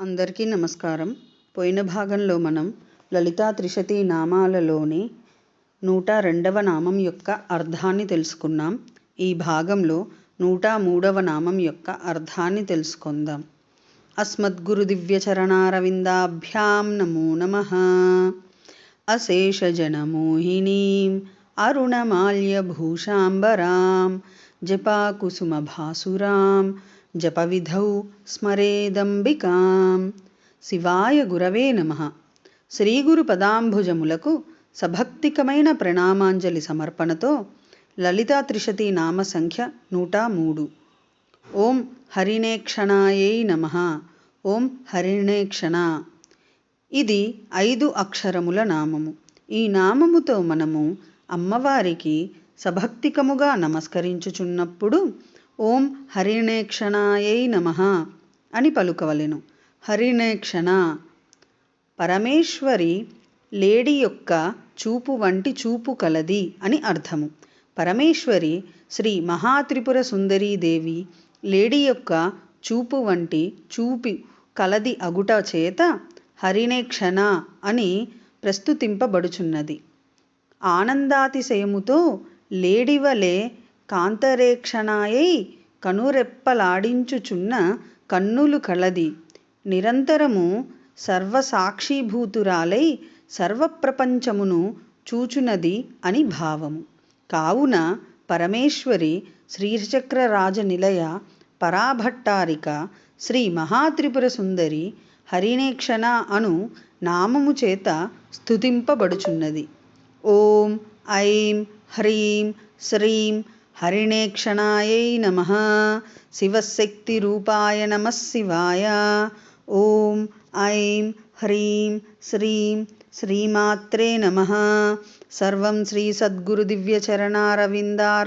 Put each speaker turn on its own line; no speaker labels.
అందరికీ నమస్కారం. పోయిన భాగంలో మనం లలితా త్రిశతి నామాలలోని 102వ నామం యొక్క అర్థాన్ని తెలుసుకున్నాం. ఈ భాగంలో 103వ నామం యొక్క అర్థాన్ని తెలుసుకుందాం. అస్మద్గురు దివ్యచరణారవిందాభ్యాం నమో నమః. అశేషజనమోహినీం అరుణమాల్యభూషాంబరాం జపాకుసుమభాసురాం జపవిధౌ స్మరేదంబికాం. శివాయ గురవే నమః. శ్రీగురు పదాంభుజములకు సభక్తికమైన ప్రణామాంజలి సమర్పణతో లలితా త్రిశతి నామ సంఖ్య 103. ఓం హరిణేక్షణాయై నమః. ఓం హరిణేక్షణ. ఇది 5 అక్షరముల నామము. ఈ నామముతో మనము అమ్మవారికి సభక్తికముగా నమస్కరించుచున్నప్పుడు ఓం హరిణేక్షణాయై నమః అని పలుకవలెను. హరిణేక్షణ పరమేశ్వరి లేడి యొక్క చూపు వంటి చూపు కలది అని అర్థము. పరమేశ్వరి శ్రీ మహాత్రిపుర సుందరీదేవి లేడి యొక్క చూపు వంటి చూపు కలది అగుట చేత హరిణేక్షణ అని ప్రస్తుతింపబడుచున్నది. ఆనందాతిశయముతో లేడివలే కాంతరేక్షణాయై కనురెప్పలాడించుచున్న కన్నులు కలది. నిరంతరము సర్వసాక్షిభూతురాలై సర్వప్రపంచమును చూచునది అని భావము. కావున పరమేశ్వరి శ్రీచక్రరాజనిలయ పరాభట్టారిక శ్రీ మహాత్రిపుర సుందరి హరిణేక్షణ అను నామము చేత స్తుతింపబడుచున్నది. ఓం ఐం హ్రీం శ్రీం హరిణేక్షణాయై నమః. శివశక్తి రూపాయ నమః శివాయ. ఓం ఐం హ్రీం శ్రీం శ్రీమాత్రే నమః. సర్వం శ్రీ సద్గురు దివ్యచరణారవిందార్